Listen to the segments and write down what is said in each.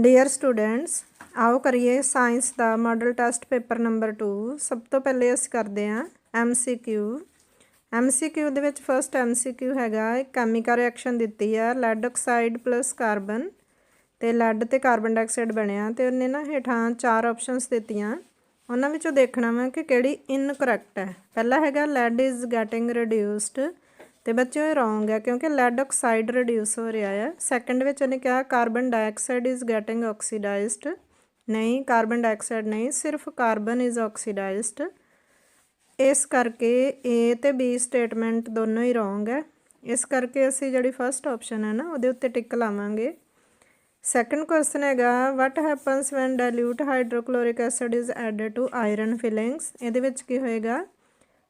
Dear students, आओ करिए science का मॉडल टेस्ट पेपर नंबर 2। सब तो पहले अस करते हैं MCQ ਦੇ ਵਿੱਚ फस्ट MCQ हैगा एक कैमिकल रिएक्शन दी है लैड ऑक्साइड प्लस कार्बन तो लैड तो कार्बन डाइऑक्साइड बनया तो उन्हें ना हेठां 4 ऑप्शनस दित्तियां। उन्हां विचों देखना वा कि किहड़ी इनकरैक्ट है। पहला हैगा लैड इज़ गैटिंग रिड्यूस्ड तो बच्चों ये रॉन्ग है क्योंकि लैड ऑक्साइड रिड्यूस हो रहा है। सैकेंड में उन्हें कहा carbon dioxide is getting oxidised, नहीं कार्बन डाइऑक्साइड नहीं, सिर्फ कार्बन इज़ ऑक्सीडाइज्ड। इस करके ए तो बी स्टेटमेंट दोनों ही रॉन्ग है। इस करके असी जी फस्ट ऑप्शन है ना वो उत्ते टिक लावांगे। सैकेंड क्वेश्चन हैगा what happens when dilute hydrochloric acid is added to iron filings. ये की होएगा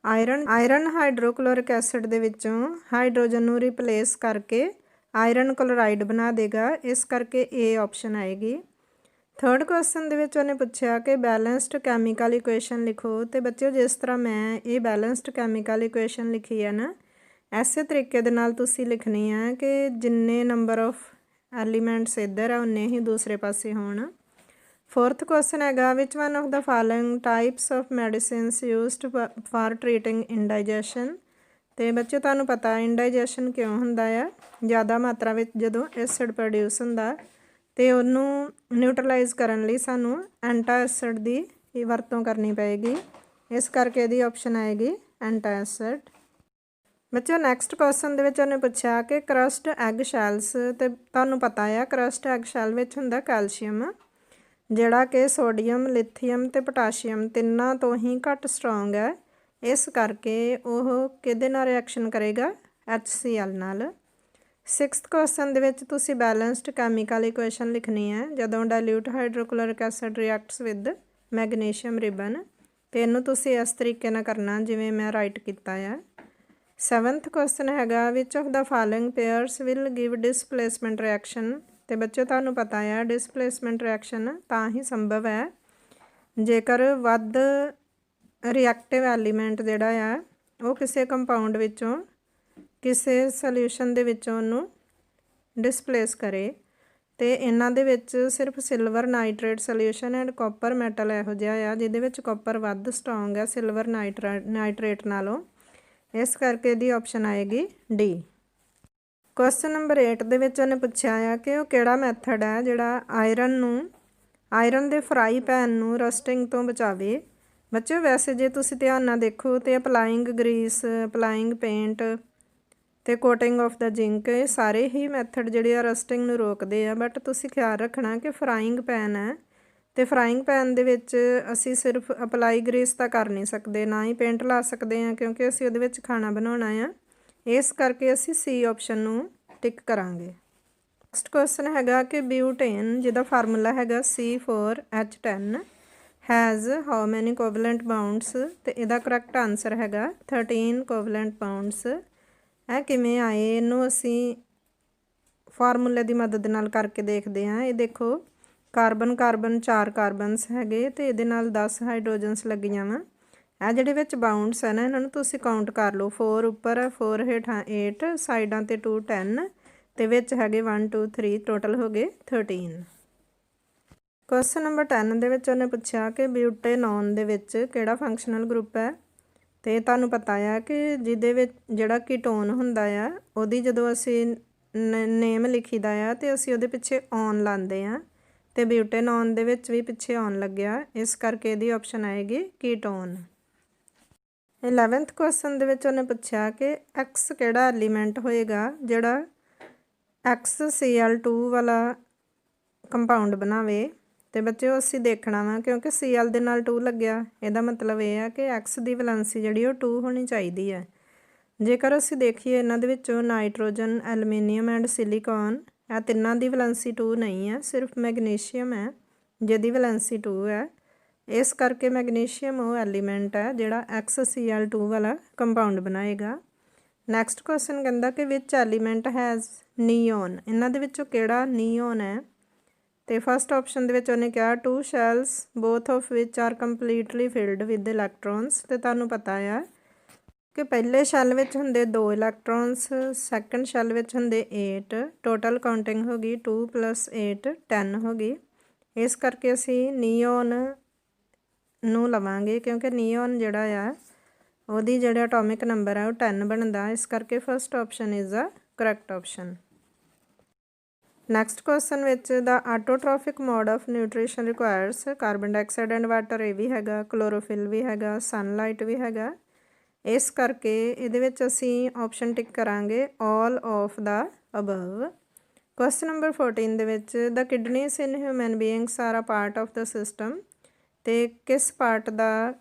आयरन हाइड्रोक्लोरिक एसिड दे विचों हाइड्रोजन नूं रिप्लेस करके आयरन क्लोराइड बना देगा। इस करके ए ऑप्शन आएगी। थर्ड क्वेश्चन दे विच उन्हें पूछा कि बैलेंस्ड कैमिकल इक्वेशन लिखो। तो बच्चों जिस तरह मैं ये बैलेंस्ड कैमिकल इक्वेशन लिखी है ना इसे तरीके दे नाल तुसी लिखनी है कि जिन्ने नंबर ऑफ एलीमेंट्स इधर है उन्ने ही दूसरे पासे होण। फोर्थ क्वेश्चन हैगा which one of the following types of medicines used for treating indigestion. तो बच्चे तुहानूं पता इंडाइजेशन क्यों हुंदा है, ज़्यादा मात्रा में जदों एसिड प्रोड्यूस हुंदा तो उन्होंने न्यूट्रलाइज करने लई सानूं एंटा एसिड की वरतों करनी पेगी। इस करके दी ऑप्शन आएगी एंटा एसिड। बच्चों नैक्सट क्वेश्चन दे विच उन्हें पूछा कि क्रस्ट एग शैल्स, तो तुहानूं पता है क्रस्ट एग शैल विच हुंदा कैल्शियम जिहड़ा कि सोडियम लिथियम तो पोटाशियम तिन्नां तो ही घट स्ट्रोंग है। इस करके वह किहदे नाल रिएक्शन करेगा HCl नाल। सिक्स्थ क्वेश्चन दे विच तुसी बैलेंस्ड कैमिकल इक्वेशन लिखनी है जदों dilute hydrochloric acid reacts with magnesium ribbon तो इनू तुसी इस तरीके नाल करना जिवें मैं राइट किया है। सैवंथ क्वेश्चन हैगा which of the following pairs will give displacement reaction. तो बच्चों तुहानूं पता है डिसप्लेसमेंट रिएक्शन तां ही संभव है जेकर वध रिएक्टिव एलीमेंट जिहड़ा है वो किसी कंपाउंड विचों किसी सल्यूशन दे विचों उहनूं डिसप्लेस करे। तो इन्हां दे विच सिर्फ silver nitrate solution and copper metal इहो जिहा आ जिहदे विच कॉपर वध स्ट्रोंग है सिल्वर नाइट्रेट नालों। इस करके दी ऑप्शन आएगी डी। क्वेश्चन नंबर 8 दे विच उन्हें पूछा है कि वो किहड़ा मैथड है जिहड़ा आयरन दे फ्राई पैन नूं रस्टिंग तो बचावे। बच्चों वैसे जे तुसीं ध्यान नाल देखो तो अपलाइंग ग्रीस अपलाइंग पेंट तो कोटिंग ऑफ द जिंक ये सारे ही मैथड जिहड़े आ रस्टिंग नूं रोकदे आ। बट तुसीं ख्याल रखना कि फ्राइंग पैन है तो फ्राइंग पैन दे विच असीं सिर्फ अपलाई ग्रीस तां कर नहीं सकते ना ही पेंट ला सकते हैं क्योंकि असीं उहदे विच खाना बनाउणा आ। इस करके असीं सी ऑप्शन नूं टिक करांगे। नैक्सट क्वेश्चन हैगा कि ब्यूटेन जिहदा फार्मूला हैगा C4H10 has how many covalent bounds. तो इहदा करैक्ट आंसर हैगा 13 कोवलेंट बाउंड्स। है किवें आए इनू असी फार्मूले की मदद नाल करके देखते हैं। ये देखो कार्बन 4 कार्बनस हैगे तो ये 10 हाइड्रोजनस लगियां वा। ਇਹ ਜਿਹੜੇ ਵਿੱਚ ਬਾਉਂਡਸ ਹੈ ਨਾ ਇਹਨਾਂ ਨੂੰ ਤੁਸੀਂ ਕਾਊਂਟ ਕਰ ਲਓ 4 ਉੱਪਰ 4 ਹੇਠਾਂ 8 ਸਾਈਡਾਂ ਤੇ 2 10 ਤੇ ਵਿੱਚ ਹੈਗੇ 1 2 3 ਟੋਟਲ ਹੋ ਗਏ 13। ਕੁਐਸਚਨ ਨੰਬਰ 10 ਦੇ ਵਿੱਚ ਉਹਨੇ ਪੁੱਛਿਆ ਕਿ ਬਿਊਟੇਨੋਨ ਦੇ ਵਿੱਚ ਕਿਹੜਾ ਫੰਕਸ਼ਨਲ ਗਰੁੱਪ ਹੈ। ਤੇ ਤੁਹਾਨੂੰ ਪਤਾ ਆ ਕਿ ਜਿਹਦੇ ਵਿੱਚ ਜਿਹੜਾ ਕੀਟੋਨ ਹੁੰਦਾ ਆ ਉਹਦੀ ਜਦੋਂ ਅਸੀਂ ਨੇਮ ਲਿਖੀਦਾ ਆ ਤੇ ਅਸੀਂ ਉਹਦੇ ਪਿੱਛੇ ਔਨ ਲਾਉਂਦੇ ਆ ਤੇ ਬਿਊਟੇਨੋਨ ਦੇ ਵਿੱਚ ਵੀ ਪਿੱਛੇ ਔਨ ਲੱਗਿਆ। ਇਸ ਕਰਕੇ ਇਹਦੀ ਆਪਸ਼ਨ ਆਏਗੀ ਕੀਟੋਨ। 11th क्वेश्चन दे विच उन्हें पूछा कि X किहड़ा एलीमेंट होएगा जिहड़ा XCl2 वाला कंपाउंड बनावे। तो बच्चों असीं देखना वा क्योंकि Cl दे नाल 2 लग्या इहदा मतलब यह है कि X की वैलेंसी जिहड़ी 2 होनी चाहिए है। जेकर असीं देखिए इन्हां दे विचों नाइट्रोजन एलूमीनियम एंड सिलिकॉन आ तिन्नां दी वैलेंसी 2 नहीं है, सिर्फ मैगनीशियम है जिहदी वैलेंसी 2 है। इस करके मैगनीशियम वो एलीमेंट है जिहड़ा XCl2 वाला कंपाउंड बनाएगा। नैक्सट क्वेश्चन कहता कि विच एलीमेंट हैज़ नियोन। इन्हां दे विचों किहड़ा नियोन है। तो फस्ट ऑप्शन दे विच उन्हें कहा 2 shells both of which are completely filled with electrons. तो तुहानूं पता है ਕਿ ਪਹਿਲੇ ਸ਼ੈੱਲ ਵਿੱਚ ਹੁੰਦੇ 2 ਇਲੈਕਟ੍ਰੋਨਸ, ਸੈਕੰਡ ਸ਼ੈੱਲ ਵਿੱਚ ਹੁੰਦੇ 8, ਟੋਟਲ ਕਾਊਂਟਿੰਗ ਹੋ ਗਈ 2 + 8 10 ਹੋ ਗਈ। ਇਸ ਕਰਕੇ ਅਸੀਂ ਨਿਓਨ ਨੂੰ ਲਵਾਂਗੇ ਕਿਉਂਕਿ ਨਿਓਨ ਜਿਹੜਾ ਆ ਉਹਦੀ ਜਿਹੜਾ ਐਟੋਮਿਕ ਨੰਬਰ ਹੈ ਉਹ 10 ਬਣਦਾ, ਇਸ ਕਰਕੇ first option is the correct option. Next question ਵਿੱਚ the autotrophic mode of nutrition requires carbon dioxide and water, ਇਹ ਵੀ ਹੈਗਾ, ਕਲੋਰੋਫਿਲ ਵੀ ਹੈਗਾ, ਸਨਲਾਈਟ ਵੀ ਹੈਗਾ। ਇਸ ਕਰਕੇ ਇਹਦੇ ਵਿੱਚ ਅਸੀਂ ਆਪਸ਼ਨ ਟਿਕ ਕਰਾਂਗੇ all of the above. Question number 14 ਦੇ ਵਿੱਚ the kidneys in human beings are a part of the system, ਤੇ ਕਿਸ ਪਾਰਟ ਦਾ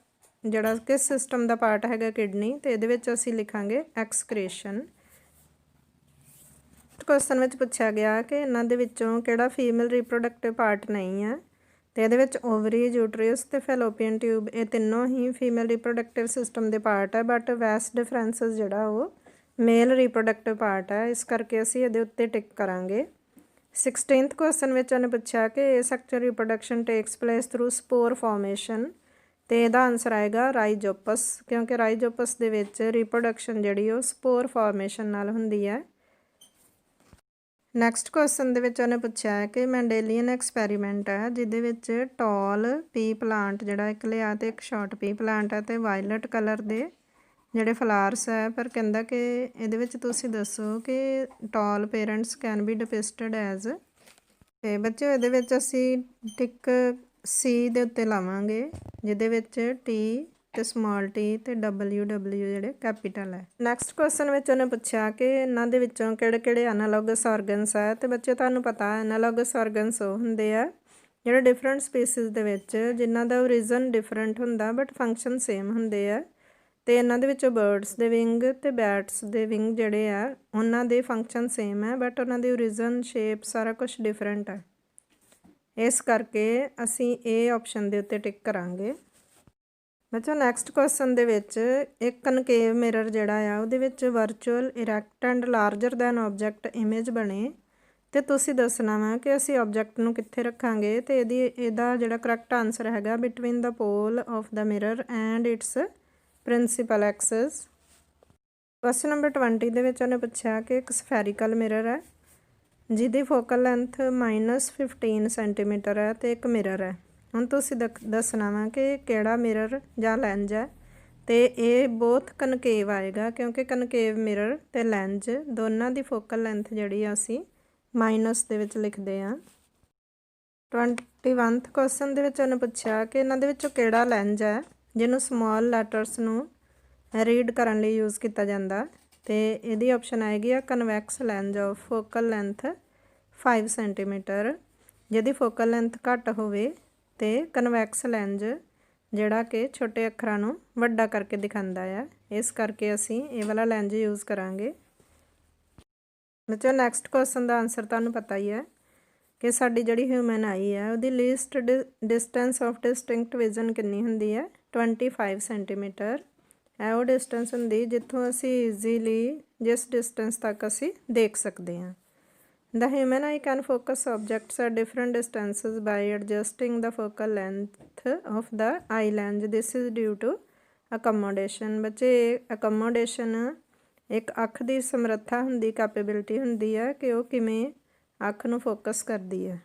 ਜਿਹੜਾ ਕਿਸ ਸਿਸਟਮ ਦਾ ਪਾਰਟ ਹੈਗਾ ਕਿਡਨੀ, ਤੇ ਇਹਦੇ ਵਿੱਚ ਅਸੀਂ ਲਿਖਾਂਗੇ ਐਕਸਕ੍ਰੀਸ਼ਨ। ਕੁਐਸਚਨ ਵਿੱਚ ਪੁੱਛਿਆ ਗਿਆ ਕਿ ਇਹਨਾਂ ਦੇ ਵਿੱਚੋਂ ਕਿਹੜਾ ਫੀਮੇਲ ਰੀਪਰੋਡਕਟਿਵ ਪਾਰਟ ਨਹੀਂ ਹੈ, ਤੇ ਇਹਦੇ ਵਿੱਚ ਓਵਰੀ, ਯੂਟਰਸ ਤੇ ਫੈਲੋਪੀਅਨ ਟਿਊਬ ਇਹ ਤਿੰਨੋਂ ਹੀ ਫੀਮੇਲ ਰੀਪਰੋਡਕਟਿਵ ਸਿਸਟਮ ਦੇ ਪਾਰਟ ਹੈ, ਬਟ ਵੈਸ ਡਿਫਰੈਂਸਸ ਜਿਹੜਾ ਉਹ ਮੇਲ ਰੀਪਰੋਡਕਟਿਵ ਪਾਰਟ ਹੈ, ਇਸ ਕਰਕੇ ਅਸੀਂ ਇਹਦੇ ਉੱਤੇ ਟਿਕ ਕਰਾਂਗੇ। 16th ਕੁਐਸਚਨ ਵਿੱਚ ਉਹਨੇ ਪੁੱਛਿਆ ਕਿ sexual reproduction takes place through spore formation, ਤੇ ਇਹਦਾ ਆਨਸਰ ਆਏਗਾ ਰਾਈਜੋਪਸ, ਕਿਉਂਕਿ ਰਾਈਜੋਪਸ ਦੇ ਵਿੱਚ ਰੀਪਰੋਡਕਸ਼ਨ ਜਿਹੜੀ ਉਹ ਸਪੋਰ ਫਾਰਮੇਸ਼ਨ ਨਾਲ ਹੁੰਦੀ ਹੈ। ਨੈਕਸਟ ਕੁਐਸਚਨ ਦੇ ਵਿੱਚ ਉਹਨੇ ਪੁੱਛਿਆ ਹੈ ਕਿ ਮੈਂਡੇਲੀਅਨ ਐਕਸਪੈਰੀਮੈਂਟ ਹੈ ਜਿਹਦੇ ਵਿੱਚ ਟਾਲ ਪੀ ਪਲਾਂਟ ਜਿਹੜਾ ਇੱਕ ਲਿਆ ਤੇ ਇੱਕ ਸ਼ਾਰਟ ਪੀ ਪਲਾਂਟ ਹੈ, ਤੇ ਵਾਇਲਟ ਕਲਰ ਦੇ ਜਿਹੜੇ ਫਲਾਵਰਸ ਹੈ, ਪਰ ਕਹਿੰਦਾ ਕਿ ਇਹਦੇ ਵਿੱਚ ਤੁਸੀਂ ਦੱਸੋ ਕਿ ਟਾਲ ਪੇਰੈਂਟਸ ਕੈਨ ਬੀ ਡਿਪਿਕਟਡ ਐਜ਼, ਤੇ ਬੱਚੇ ਇਹਦੇ ਵਿੱਚ ਅਸੀਂ ਟਿਕ ਸੀ ਦੇ ਉੱਤੇ ਲਾਵਾਂਗੇ ਜਿਹਦੇ ਵਿੱਚ ਟੀ ਤੇ ਸਮਾਲ ਟੀ ਤੇ WW ਜਿਹੜੇ ਕੈਪੀਟਲ ਹੈ। ਨੈਕਸਟ ਕੁਐਸਚਨ ਵਿੱਚ ਉਹਨੇ ਪੁੱਛਿਆ ਕਿ ਇਹਨਾਂ ਦੇ ਵਿੱਚੋਂ ਕਿਹੜੇ ਕਿਹੜੇ ਐਨਾਲੋਗਸ ਆਰਗਨਸ ਹੈ, ਤੇ ਬੱਚੇ ਤੁਹਾਨੂੰ ਪਤਾ ਐਨਾਲੋਗਸ ਆਰਗਨਸ ਉਹ ਹੁੰਦੇ ਆ ਜਿਹੜੇ ਡਿਫਰੈਂਟ ਸਪੀਸੀਜ਼ ਦੇ ਵਿੱਚ ਜਿਨ੍ਹਾਂ ਦਾ ਓਰੀਜਨ ਡਿਫਰੈਂਟ ਹੁੰਦਾ ਬਟ ਫੰਕਸ਼ਨ ਸੇਮ ਹੁੰਦੇ ਆ, ਤੇ ਇਹਨਾਂ ਦੇ ਵਿੱਚੋਂ ਬਰਡਸ ਦੇ ਵਿੰਗ ਤੇ ਬੈਟਸ ਦੇ ਵਿੰਗ ਜਿਹੜੇ ਆ ਉਹਨਾਂ ਦੇ ਫੰਕਸ਼ਨ ਸੇਮ ਹੈ, ਬਟ ਉਹਨਾਂ ਦੀ ਓਰੀਜਨ, ਸ਼ੇਪ ਸਾਰਾ ਕੁਝ ਡਿਫਰੈਂਟ ਹੈ, ਇਸ ਕਰਕੇ ਅਸੀਂ ਇਹ ਆਪਸ਼ਨ ਦੇ ਉੱਤੇ ਟਿਕ ਕਰਾਂਗੇ। ਬੱਚੋ ਨੈਕਸਟ ਕੁਐਸਚਨ ਦੇ ਵਿੱਚ ਇੱਕ ਕਨਕੇਵ ਮਿਰਰ ਜਿਹੜਾ ਆ ਉਹਦੇ ਵਿੱਚ virtual erect and larger than object image ਬਣੇ, ਤੇ ਤੁਸੀਂ ਦੱਸਣਾ ਵਾ ਕਿ ਅਸੀਂ ਆਬਜੈਕਟ ਨੂੰ ਕਿੱਥੇ ਰੱਖਾਂਗੇ, ਤੇ ਇਹਦਾ ਜਿਹੜਾ ਕਰੈਕਟ ਆਨਸਰ ਹੈਗਾ between the pole of the mirror and its principal axis. Question number 20 ਦੇ ਵਿੱਚ ਉਹਨੇ ਪੁੱਛਿਆ ਕਿ ਇੱਕ ਸਫੈਰੀਕਲ ਮਿਰਰ ਹੈ ਜਿਹਦੀ ਫੋਕਲ ਲੈਂਥ -15 ਸੈਂਟੀਮੀਟਰ ਹੈ ਤੇ ਇੱਕ ਮਿਰਰ ਹੈ। ਹੁਣ ਤੁਸੀਂ ਦੱਸਣਾ ਵਾ ਕਿ ਕਿਹੜਾ ਮਿਰਰ ਜਾਂ ਲੈਂਜ ਹੈ, ਤੇ ਇਹ ਬਹੁਤ ਕਨਕੇਵ ਆਏਗਾ ਕਿਉਂਕਿ ਕਨਕੇਵ ਮਿਰਰ ਤੇ ਲੈਂਜ ਦੋਨਾਂ ਦੀ ਫੋਕਲ ਲੈਂਥ ਜਿਹੜੀ ਆ ਅਸੀਂ ਮਾਈਨਸ ਦੇ ਵਿੱਚ ਲਿਖਦੇ ਹਾਂ। 21th ਕੁਐਸਚਨ ਦੇ ਵਿੱਚ ਉਹਨੇ ਪੁੱਛਿਆ ਕਿ ਇਹਨਾਂ ਦੇ ਵਿੱਚੋਂ ਕਿਹੜਾ ਲੈਂਜ ਹੈ ਜਿਹਨੂੰ ਸਮਾਲ ਲੈਟਰਸ ਨੂੰ ਰੀਡ ਕਰਨ ਲਈ ਯੂਜ਼ ਕੀਤਾ ਜਾਂਦਾ, ਤੇ ਇਹਦੀ ਆਪਸ਼ਨ ਆਏਗੀ ਆ convex lens of focal length 5 centimetre, ਜਿਹਦੀ ਫੋਕਲ ਲੈਂਥ ਘੱਟ ਹੋਵੇ, ਤੇ ਕਨਵੈਕਸ ਲੈਂਜ ਜਿਹੜਾ ਕਿ ਛੋਟੇ ਅੱਖਰਾਂ ਨੂੰ ਵੱਡਾ ਕਰਕੇ ਦਿਖਾਉਂਦਾ ਆ, ਇਸ ਕਰਕੇ ਅਸੀਂ ਇਹ ਵਾਲਾ ਲੈਂਜ ਯੂਜ਼ ਕਰਾਂਗੇ। ਬੱਚੋ ਨੈਕਸਟ ਕੁਐਸਚਨ ਦਾ ਆਨਸਰ ਤੁਹਾਨੂੰ ਪਤਾ ਹੀ ਹੈ ਕਿ ਸਾਡੀ ਜਿਹੜੀ ਹਿਊਮਨ ਆਈ ਹੈ ਉਹਦੀ least distance of distinct vision ਕਿੰਨੀ ਹੁੰਦੀ ਹੈ 25 ਸੈਂਟੀਮੀਟਰ। ਇਹ ਉਹ ਡਿਸਟੈਂਸ ਹੁੰਦੀ ਜਿੱਥੋਂ ਅਸੀਂ ਈਜ਼ੀਲੀ ਜਿਸ ਡਿਸਟੈਂਸ ਤੱਕ ਅਸੀਂ ਦੇਖ ਸਕਦੇ ਹਾਂ। The human eye can focus objects at different distances by adjusting the focal length of the eye lens. This is due to accommodation. ਬੱਚੇ accommodation ਇੱਕ ਅੱਖ ਦੀ ਸਮਰੱਥਾ ਹੁੰਦੀ, ਕੈਪੇਬਿਲਿਟੀ ਹੁੰਦੀ ਹੈ ਕਿ ਉਹ ਕਿਵੇਂ ਅੱਖ ਨੂੰ ਫੋਕਸ ਕਰਦੀ ਹੈ।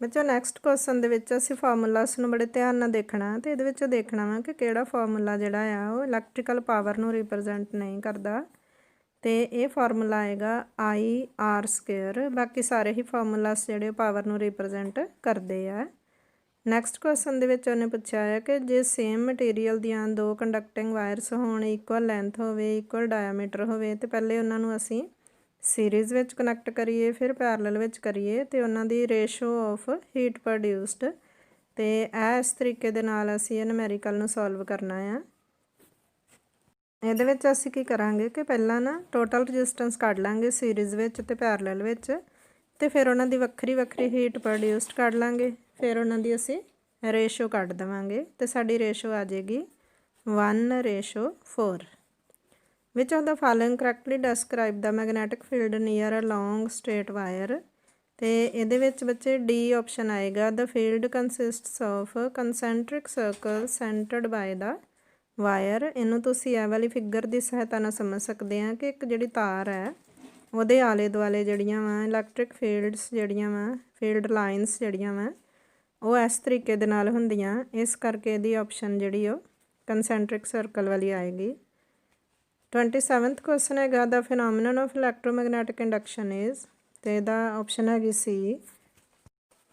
ਬੱਚੋ ਨੈਕਸਟ ਕੁਐਸਚਨ ਦੇ ਵਿੱਚ ਅਸੀਂ ਫਾਰਮੂਲਾਸ ਨੂੰ ਬੜੇ ਧਿਆਨ ਨਾਲ ਦੇਖਣਾ, ਤੇ ਇਹਦੇ ਵਿੱਚ ਦੇਖਣਾ ਵਾ ਕਿ ਕਿਹੜਾ ਫਾਰਮੂਲਾ ਜਿਹੜਾ ਆ ਉਹ ਇਲੈਕਟ੍ਰੀਕਲ ਪਾਵਰ ਨੂੰ ਰਿਪਰੈਜ਼ੈਂਟ ਨਹੀਂ ਕਰਦਾ, ਤੇ ਇਹ ਫਾਰਮੂਲਾ ਆਏਗਾ IR²। ਬਾਕੀ ਸਾਰੇ ਹੀ ਫਾਰਮੂਲਾਸ ਜਿਹੜੇ ਪਾਵਰ ਨੂੰ ਰਿਪਰੈਜ਼ੈਂਟ ਕਰਦੇ ਆ। ਨੈਕਸਟ ਕੁਐਸਚਨ ਦੇ ਵਿੱਚ ਉਹਨੇ ਪੁੱਛਿਆ ਹੈ ਕਿ ਜੇ ਸੇਮ ਮਟੀਰੀਅਲ ਦੀਆਂ 2 ਕੰਡਕਟਿੰਗ ਵਾਇਰਸ ਹੋਣ, ਇਕੁਅਲ ਲੈਂਥ ਹੋਵੇ, ਇਕੁਅਲ ਡਾਇਆਮੀਟਰ ਹੋਵੇ, ਤੇ ਪਹਿਲੇ ਉਹਨਾਂ ਨੂੰ ਅਸੀਂ ਸੀਰੀਜ਼ ਵਿੱਚ ਕਨੈਕਟ ਕਰੀਏ ਫਿਰ ਪੈਰਲਲ ਵਿੱਚ ਕਰੀਏ, ਤੇ ਉਹਨਾਂ ਦੀ ਰੇਸ਼ੋ ਆਫ ਹੀਟ ਪ੍ਰੋਡਿਊਸਡ, ਤੇ ਇਸ ਤਰੀਕੇ ਦੇ ਨਾਲ ਅਸੀਂ ਇਹ ਨਿਊਮੈਰੀਕਲ ਨੂੰ ਸੋਲਵ ਕਰਨਾ ਆ। ਇਹਦੇ ਵਿੱਚ ਅਸੀਂ ਕੀ ਕਰਾਂਗੇ ਕਿ ਪਹਿਲਾਂ ਨਾ ਟੋਟਲ ਰੈਜ਼ਿਸਟੈਂਸ ਕੱਢ ਲਾਂਗੇ ਸੀਰੀਜ਼ ਵਿੱਚ ਤੇ ਪੈਰਲਲ ਵਿੱਚ, ਤੇ ਫਿਰ ਉਹਨਾਂ ਦੀ ਵੱਖਰੀ ਵੱਖਰੀ ਹੀਟ ਪ੍ਰੋਡਿਊਸਡ ਕੱਢ ਲਾਂਗੇ, ਫਿਰ ਉਹਨਾਂ ਦੀ ਅਸੀਂ ਰੇਸ਼ੋ ਕੱਢ ਦੇਵਾਂਗੇ, ਤੇ ਸਾਡੀ ਰੇਸ਼ੋ ਆ ਜਾਏਗੀ 1:4। Which of the following correctly describe the magnetic field near a long straight wire, ਤੇ ਇਹਦੇ ਵਿੱਚ ਬੱਚੇ ਡੀ ਆਪਸ਼ਨ ਆਏਗਾ। The field consists of concentric circle centred by the wire, ਇਹਨੂੰ ਤੁਸੀਂ ਇਹ ਵਾਲੀ ਫਿਗਰ ਦੀ ਸਹਾਇਤਾ ਨਾਲ ਸਮਝ ਸਕਦੇ ਆ ਕਿ ਇੱਕ ਜਿਹੜੀ ਤਾਰ ਹੈ ਉਹਦੇ ਆਲੇ ਦੁਆਲੇ ਜਿਹੜੀਆਂ ਵਾ ਇਲੈਕਟ੍ਰਿਕ ਫੀਲਡਸ ਜਿਹੜੀਆਂ ਵਾ ਫੀਲਡ ਲਾਈਨਸ ਜਿਹੜੀਆਂ ਵਾ ਉਹ ਇਸ ਤਰੀਕੇ ਦੇ ਨਾਲ ਹੁੰਦੀਆਂ, ਇਸ ਕਰਕੇ ਇਹਦੀ ਆਪਸ਼ਨ ਜਿਹੜੀ ਉਹ ਕੰਸੈਂਟਰਿਕ ਸਰਕਲ ਵਾਲੀ ਆਏਗੀ। 27th ਕੁਐਸਚਨ ਹੈਗਾ ਦਾ ਫਿਨੋਮੀਨਨ ਆਫ ਇਲੈਕਟ੍ਰੋਮੈਗਨੈਟਿਕ ਇੰਡਕਸ਼ਨ ਇਜ਼, ਤੇ ਇਹਦਾ ਆਪਸ਼ਨ ਹੈਗੀ ਸੀ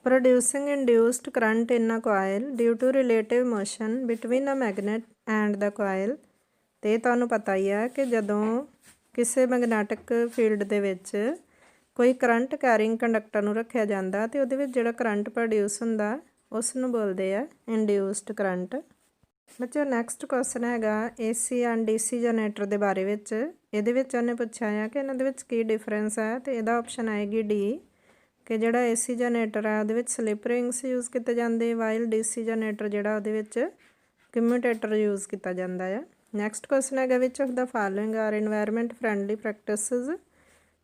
producing induced current in a coil due to relative motion between a magnet and the coil। ਤੇ ਤੁਹਾਨੂੰ ਪਤਾ ਹੀ ਹੈ ਕਿ ਜਦੋਂ ਕਿਸੇ ਮੈਗਨੈਟਿਕ ਫੀਲਡ ਦੇ ਵਿੱਚ ਕੋਈ ਕਰੰਟ ਕੈਰਿੰਗ ਕੰਡਕਟਰ ਨੂੰ ਰੱਖਿਆ ਜਾਂਦਾ ਤੇ ਉਹਦੇ ਵਿੱਚ ਜਿਹੜਾ ਕਰੰਟ ਪ੍ਰੋਡਿਊਸ ਹੁੰਦਾ ਉਸ ਨੂੰ ਬੋਲਦੇ ਆ ਇੰਡਿਊਸਡ ਕਰੰਟ। ਬੱਚੋ ਨੈਕਸਟ ਕੁਐਸਚਨ ਹੈਗਾ AC ਐਂਡ DC ਜਨਰੇਟਰ ਦੇ ਬਾਰੇ ਵਿੱਚ। ਇਹਦੇ ਵਿੱਚ ਉਹਨੇ ਪੁੱਛਿਆ ਹੈ ਕਿ ਇਹਨਾਂ ਦੇ ਵਿੱਚ ਕੀ ਡਿਫਰੈਂਸ ਹੈ, ਤੇ ਇਹਦਾ ਆਪਸ਼ਨ ਆਏਗੀ ਡੀ ਕਿ ਜਿਹੜਾ AC ਜਨਰੇਟਰ ਹੈ ਉਹਦੇ ਵਿੱਚ ਸਲਿਪ ਰਿੰਗਸ ਯੂਜ਼ ਕੀਤੇ ਜਾਂਦੇ, ਵਾਈਲ DC ਜਨਰੇਟਰ ਜਿਹੜਾ ਉਹਦੇ ਵਿੱਚ ਕਮਿਊਟੇਟਰ ਯੂਜ਼ ਕੀਤਾ ਜਾਂਦਾ ਹੈ। ਨੈਕਸਟ ਕੁਐਸਚਨ ਹੈਗਾ which of the following are environment friendly practices.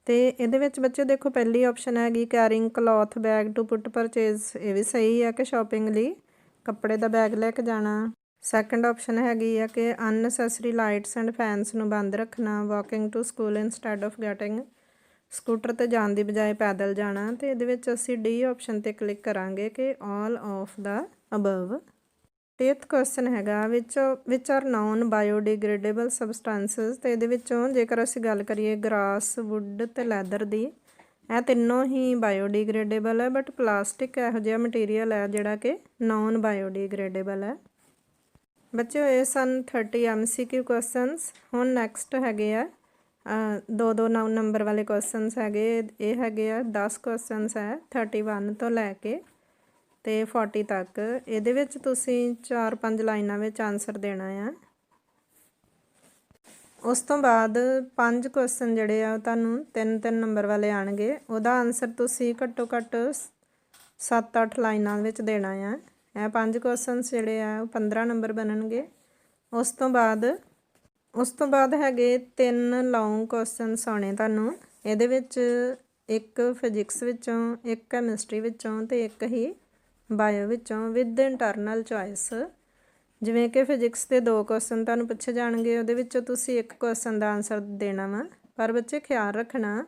ਤੇ ਇਹਦੇ ਵਿੱਚ ਬੱਚੇ ਦੇਖੋ ਪਹਿਲੀ ਆਪਸ਼ਨ ਹੈਗੀ carrying cloth bag to put purchase, ਇਹ ਵੀ ਸਹੀ ਹੈ ਕਿ ਸ਼ਾਪਿੰਗ ਲਈ ਕੱਪੜੇ ਦਾ ਬੈਗ ਲੈ ਕੇ ਜਾਣਾ। ਸੈਕੰਡ ਆਪਸ਼ਨ ਹੈਗੀ ਆ ਕਿ ਅਨਨੈਸੈਸਰੀ ਲਾਈਟਸ ਐਂਡ ਫੈਨਸ ਨੂੰ ਬੰਦ ਰੱਖਣਾ, walking to school instead of getting, scooter 'ਤੇ ਜਾਣ ਦੀ ਬਜਾਏ ਪੈਦਲ ਜਾਣਾ। ਤੇ ਇਹਦੇ ਵਿੱਚ ਅਸੀਂ ਡੀ ਆਪਸ਼ਨ 'ਤੇ ਕਲਿੱਕ ਕਰਾਂਗੇ ਕਿ ਆਲ of the above. 8th question ਹੈਗਾ ਵਿਚ ਆਰ ਨੋਨ ਬਾਇਓਡੀਗ੍ਰੇਡੇਬਲ ਸਬਸਟੈਂਸਸ। ਤੇ ਇਹਦੇ ਵਿੱਚੋਂ ਜੇਕਰ ਅਸੀਂ ਗੱਲ ਕਰੀਏ ਗਰਾਸ, ਵੁੱਡ ਤੇ ਲੈਦਰ ਦੀ, ਇਹ ਤਿੰਨੋਂ ਹੀ ਬਾਇਓਡੀਗ੍ਰੇਡੇਬਲ ਹੈ, ਬਟ ਪਲਾਸਟਿਕ ਇਹੋ ਜਿਹਾ ਮਟੀਰੀਅਲ ਹੈ ਜਿਹੜਾ ਕਿ ਨੋਨ ਬਾਇਓਡੀਗ੍ਰੇਡੇਬਲ ਹੈ। ਬੱਚਿਓ ਇਹ ਸਨ 30 MCQ ਕੁਐਸਚਨਸ। ਹੁਣ ਨੈਕਸਟ ਹੈਗੇ ਆ 2-2 ਨੰਬਰ ਵਾਲੇ ਕੁਐਸਚਨਸ ਹੈਗੇ, ਇਹ ਹੈਗੇ ਆ 10 ਕੁਐਸਚਨਸ ਹੈ 31 ਤੋਂ ਲੈ ਕੇ ਤੇ 40 ਤੱਕ। ਇਹਦੇ ਵਿੱਚ ਤੁਸੀਂ 4-5 ਲਾਈਨਾਂ ਵਿੱਚ ਆਨਸਰ ਦੇਣਾ ਆ। ਉਸ ਤੋਂ ਬਾਅਦ 5 ਕੁਐਸਚਨ ਜਿਹੜੇ ਆ ਉਹ ਤੁਹਾਨੂੰ 3-3 ਨੰਬਰ ਵਾਲੇ ਆਣਗੇ, ਉਹਦਾ ਆਨਸਰ ਤੁਸੀਂ ਘੱਟੋ ਘੱਟ 7-8 ਲਾਈਨਾਂ ਵਿੱਚ ਦੇਣਾ ਆ। ਇਹ 5 ਕੁਐਸਚਨਸ ਜਿਹੜੇ ਆ ਉਹ 15 ਨੰਬਰ ਬਣਨਗੇ। ਉਸ ਤੋਂ ਬਾਅਦ ਹੈਗੇ 3 ਲੌਂਗ ਕੁਐਸਚਨਸ ਆਉਣੇ ਤੁਹਾਨੂੰ। ਇਹਦੇ ਵਿੱਚ ਇੱਕ ਫਿਜ਼ਿਕਸ ਵਿੱਚੋਂ, ਇੱਕ ਕੈਮਿਸਟਰੀ ਵਿੱਚੋਂ ਤੇ ਇੱਕ ਹੀ ਬਾਇਓ ਵਿੱਚੋਂ ਵਿਦ ਇੰਟਰਨਲ ਚੋਇਸ। ਜਿਵੇਂ ਕਿ ਫਿਜ਼ਿਕਸ ਦੇ 2 ਕੁਐਸਚਨ ਤੁਹਾਨੂੰ ਪੁੱਛੇ ਜਾਣਗੇ, ਉਹਦੇ ਵਿੱਚੋਂ ਤੁਸੀਂ ਇੱਕ ਕੁਐਸਚਨ ਦਾ ਆਨਸਰ ਦੇਣਾ ਵਾ। ਪਰ ਬੱਚੇ ਖਿਆਲ ਰੱਖਣਾ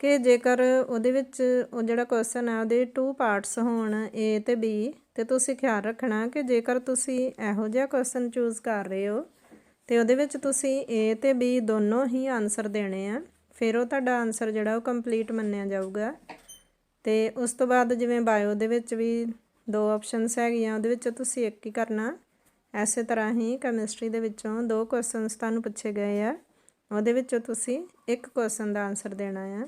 ਕਿ ਜੇਕਰ ਉਹਦੇ ਵਿੱਚ ਉਹ ਜਿਹੜਾ ਕੁਐਸਚਨ ਹੈ ਉਹਦੇ 2 ਪਾਰਟਸ ਹੋਣ A ਤੇ B, ਤੇ ਤੁਸੀਂ ਖਿਆਲ ਰੱਖਣਾ ਕਿ ਜੇਕਰ ਤੁਸੀਂ ਇਹੋ ਜਿਹਾ ਕੁਐਸਚਨ ਚੂਜ਼ ਕਰ ਰਹੇ ਹੋ ਤੇ ਉਹਦੇ ਵਿੱਚ ਤੁਸੀਂ A ਤੇ B ਦੋਨੋਂ ਹੀ ਆਨਸਰ ਦੇਣੇ ਆ, ਫਿਰ ਉਹ ਤੁਹਾਡਾ ਆਨਸਰ ਜਿਹੜਾ ਉਹ ਕੰਪਲੀਟ ਮੰਨਿਆ ਜਾਊਗਾ। ਤੇ ਉਸ ਤੋਂ ਬਾਅਦ ਜਿਵੇਂ ਬਾਇਓ ਦੇ ਵਿੱਚ ਵੀ 2 ਆਪਸ਼ਨਸ ਹੈਗੀਆਂ, ਉਹਦੇ ਵਿੱਚ ਤੁਸੀਂ ਇੱਕ ਹੀ ਕਰਨਾ। ਐਸੇ ਤਰ੍ਹਾਂ ਹੀ ਕੈਮਿਸਟਰੀ ਦੇ ਵਿੱਚੋਂ 2 ਕੁਐਸਚਨਸ ਤੁਹਾਨੂੰ ਪੁੱਛੇ ਗਏ ਆ, ਉਹਦੇ ਵਿੱਚੋਂ ਤੁਸੀਂ ਇੱਕ ਕੁਐਸਚਨ ਦਾ ਆਨਸਰ ਦੇਣਾ ਆ।